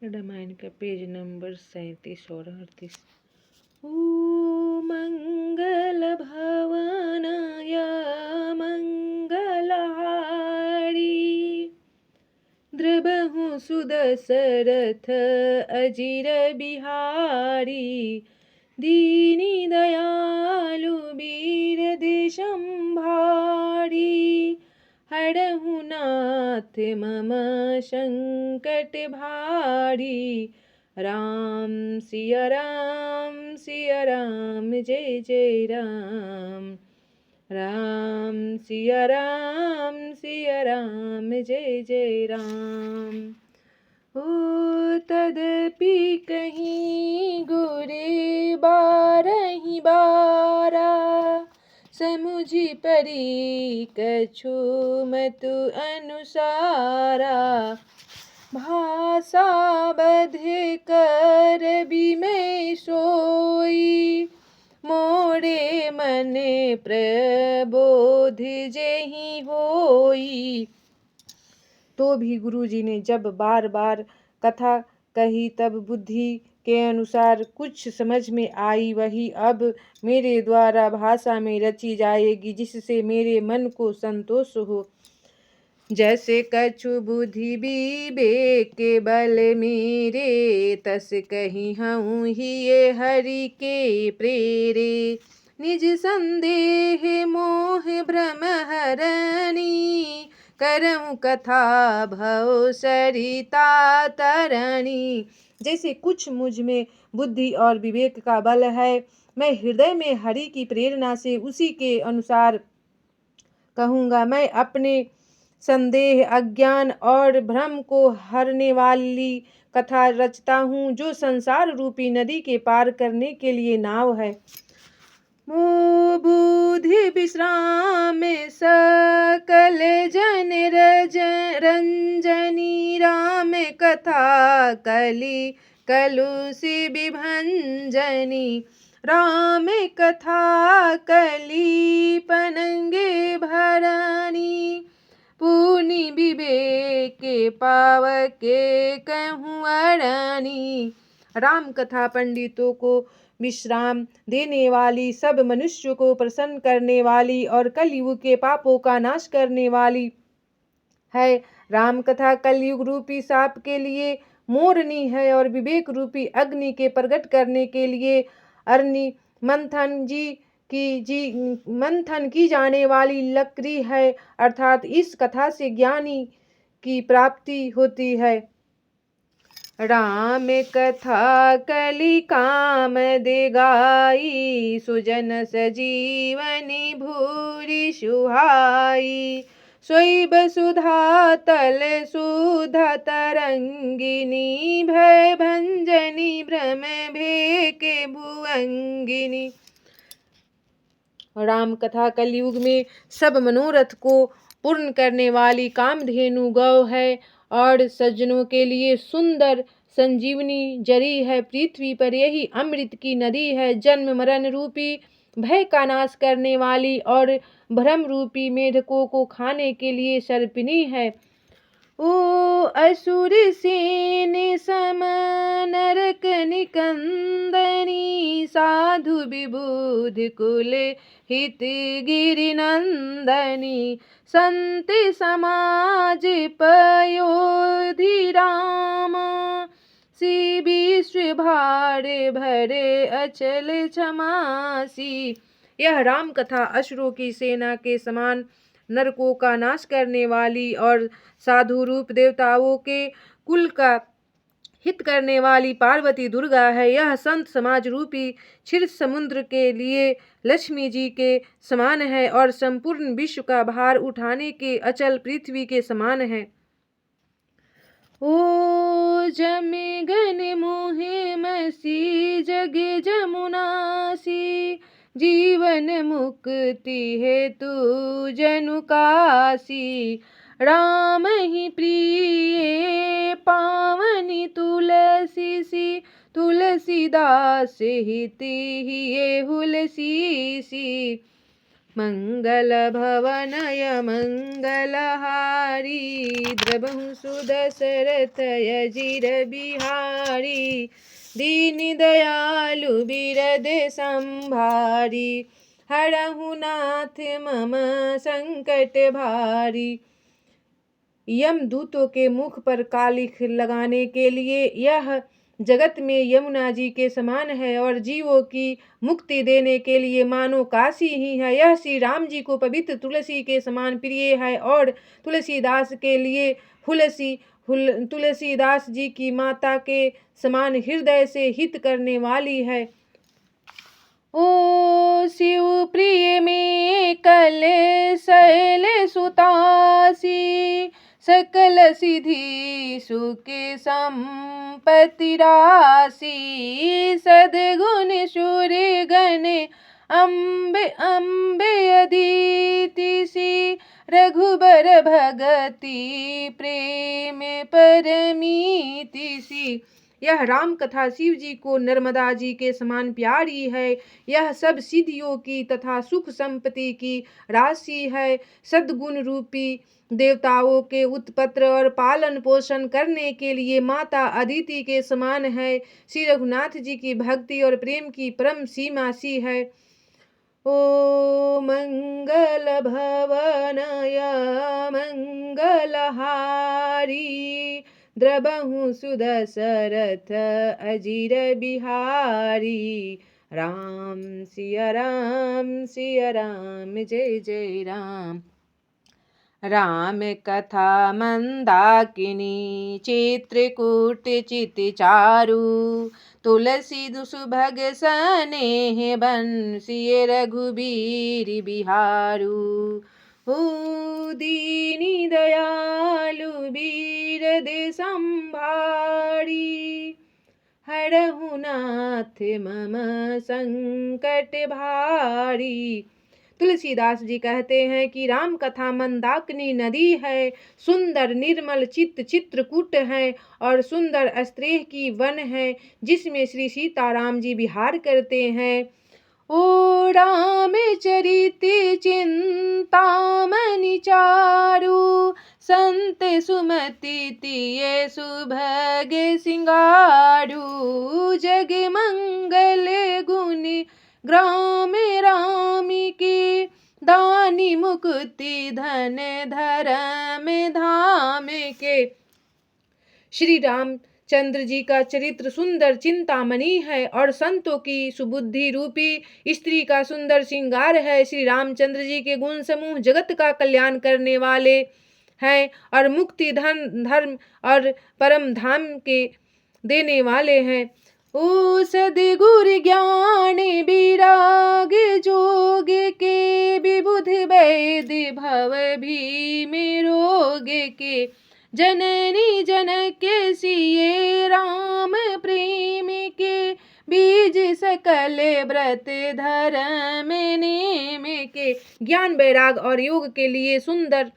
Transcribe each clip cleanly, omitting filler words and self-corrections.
रामायण का page number 37 और 38। ओ मंगल भवनाय मंगलहारी, द्रबहु सुदशरथ अजिर बिहारी, दीनी दयालु वीर दिशंभारी, हरहु नाथ मम संकट भारी, राम सिया राम जय जय राम, राम सिया राम जय जय राम। ओ तदपि कहीं गुरे बारहि बारा, समुझि परि कछु मतु अनुसारा, भाषा बधे कर बिमै सोई, मोरे मने प्रबोध जेहि होई। तो भी गुरुजी ने जब बार बार कथा कही तब बुद्धि के अनुसार कुछ समझ में आई, वही अब मेरे द्वारा भाषा में रची जाएगी, जिससे मेरे मन को संतोष हो। जैसे कछु बुद्धि विवेक के बल मेरे, तस कही हूँ ही ये हरि के प्रेरे, निज संदेह मोह भ्रम हरणी, करऊँ कथा भव सरिता तरणी। जैसे कुछ मुझ में बुद्धि और विवेक का बल है, मैं हृदय में हरि की प्रेरणा से उसी के अनुसार कहूँगा। मैं अपने संदेह, अज्ञान और भ्रम को हरने वाली कथा रचता हूँ, जो संसार रूपी नदी के पार करने के लिए नाव है। मो बुद्धि विश्राम सकल जन रंजनी, राम कथा कली कलुषि विभंजनी, राम कथा कली पनंगे भरणी, पुनि विवेक पावके कहूँ अरणी। राम कथा पंडितों को विश्राम देने वाली, सब मनुष्यों को प्रसन्न करने वाली और कलयुग के पापों का नाश करने वाली है। राम कथा कलयुग रूपी साप के लिए मोरनी है और विवेक रूपी अग्नि के प्रकट करने के लिए अरणी मंथन की जाने वाली लकड़ी है। अर्थात इस कथा से ज्ञानी की प्राप्ति होती है। राम कथा कलि काम दे गाई, सुजन सजीवनी भूरि सुहाई, सोई वसुधा तल सुधा तरंगिनी, भय भंजनी भ्रम भेके भुअंगिनी। राम कथा कलयुग में सब मनोरथ को पूर्ण करने वाली कामधेनु गौ है और सज्जनों के लिए सुंदर संजीवनी जरी है। पृथ्वी पर यही अमृत की नदी है। जन्म मरण रूपी भय का नाश करने वाली और भ्रम रूपी मेढकों को खाने के लिए सर्पिनी है। ओ असुर सेन सम नरक निकंदनी, साधु विबुध कुल हित गिरि नंदनी, संत समाज पयोधि राम, सी विश्व भार भरे अचल क्षमासी। यह राम कथा असुरों की सेना के समान नरकों का नाश करने वाली और साधु रूप देवताओं के कुल का हित करने वाली पार्वती दुर्गा है। यह संत समाज रूपी क्षीर समुद्र के लिए लक्ष्मी जी के समान है और संपूर्ण विश्व का भार उठाने के अचल पृथ्वी के समान है। ओ जमे गन मोहे मसी, जगे जमुनासी, जीवन मुक्ति हेतु जनु कासी, राम ही प्रिय पावनी तुलसी सी, तुलसीदास हित ही हुलसी सी। मंगल भवनय मंगलहारी द्रबहु सुदशरथ अजिर बिहारी दीन दयालु बिरद संभारी हरहु नाथ मम संकट भारी। यमदूतों के मुख पर कालिख लगाने के लिए यह जगत में यमुना जी के समान है और जीवों की मुक्ति देने के लिए मानो काशी ही है। यह श्री राम जी को पवित्र तुलसी के समान प्रिय है और तुलसीदास के लिए तुलसीदास जी की माता के समान हृदय से हित करने वाली है। ओ शिव प्रिय में कल शैल सुतासी सकल सिद्धि सुख संपत्ति राशि सद्गुण सूर्य गण अम्बे अदिति सी रघुबर भगति प्रेम परमीति सी। यह राम कथा शिव जी को नर्मदा जी के समान प्यारी है। यह सब सिद्धियों की तथा सुख संपत्ति की राशि है। सद्गुण रूपी देवताओं के उत्पत्र और पालन पोषण करने के लिए माता अदिति के समान है। श्री रघुनाथ जी की भक्ति और प्रेम की परम सीमा सी है। ओ मंगल भवनय मंगलहारी द्रबहु सुदशरथ अजिर बिहारी राम सिया राम जय जय राम। राम कथा मंदाकिनी चित्रकूट चित चारु तुलसी दुसुभग सनेह बंसी रघुबीर बिहारू हो दीनी दयालु बीरद संभारी हरहु नाथ मम संकट भारी। तुलसीदास जी कहते हैं कि राम कथा मंदाकिनी नदी है, सुंदर निर्मल चित्रकूट है और सुंदर अस्त्रेह की वन है जिसमें श्री सीताराम जी विहार करते हैं। ओ राम चरित चिंतामणि चारु संत सुमति तिय सुभग सिंगारू जग मंगल गुण ग्राम राम की दानी मुक्ति धन धर्म धाम के। श्री राम चंद्र जी का चरित्र सुंदर चिंतामणि है और संतों की सुबुद्धि रूपी स्त्री का सुंदर श्रृंगार है। श्री रामचंद्र जी के गुण समूह जगत का कल्याण करने वाले हैं और मुक्ति धर्म और परम धाम के देने वाले हैं। ओ सद्गुर ज्ञान विराग जोग के विबुध वैद भव भीम रोग के जननी जनक सिए राम प्रेम के बीज सकल व्रत धर्म नेम के। ज्ञान वैराग और योग के लिए सुंदर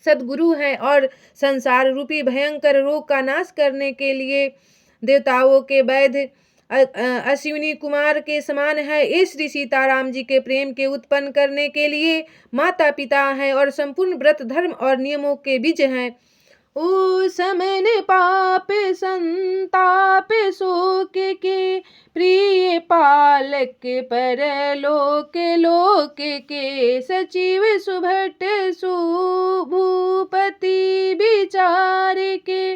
सद्गुरु है और संसार रूपी भयंकर रोग का नाश करने के लिए देवताओं के वैद्य अश्विनी कुमार के समान है। इस श्री सीताराम जी के प्रेम के उत्पन्न करने के लिए माता पिता है और संपूर्ण व्रत धर्म और नियमों के बीज हैं। ओ समन पाप संताप शोक के प्रिय पालक परलोक लोक के सचिव सुभट सुभूपति विचार के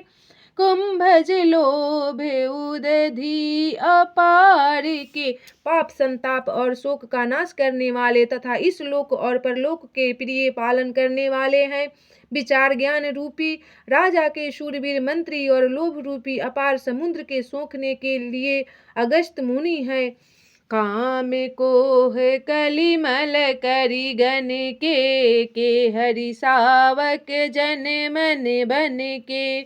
कुंभज लोभ उदधि अपार के। पाप संताप और शोक का नाश करने वाले तथा इस लोक और परलोक के प्रिय पालन करने वाले हैं। विचार ज्ञान रूपी राजा के शूरवीर मंत्री और लोभ रूपी अपार समुद्र के सोखने के लिए अगस्त मुनि है। काम कोह कलिमल करी गण के हरि सावक जन मन बन के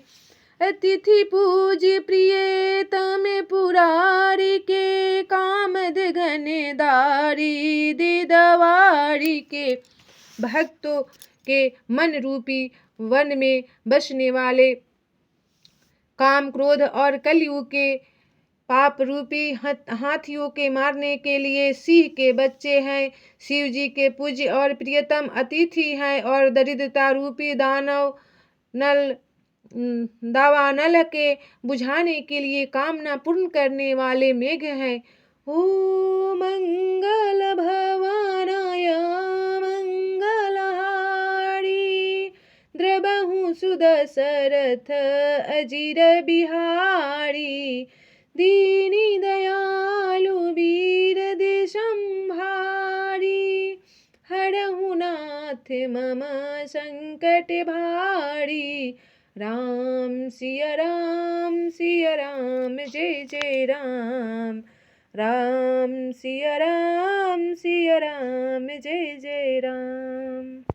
अतिथि पूज प्रिय तम पुरारी के कामद घनदारी दिदवारी के। भक्तों के मन रूपी वन में बसने वाले काम क्रोध और कलयुग के पाप रूपी हाथियों के मारने के लिए सिंह के बच्चे हैं। शिव जी के पूज्य और प्रियतम अतिथि हैं और दरिद्रता रूपी दावानल के बुझाने के लिए कामना पूर्ण करने वाले मेघ हैं। ओ मंगल भवानाय मंगलहारी द्रबहु सुदशरथ अजिर बिहारी दीनी दयालु वीर दिशंभारी हरहु नाथ मम संकट भारी। राम सिया राम जय जय राम। राम सिया राम जय जय राम।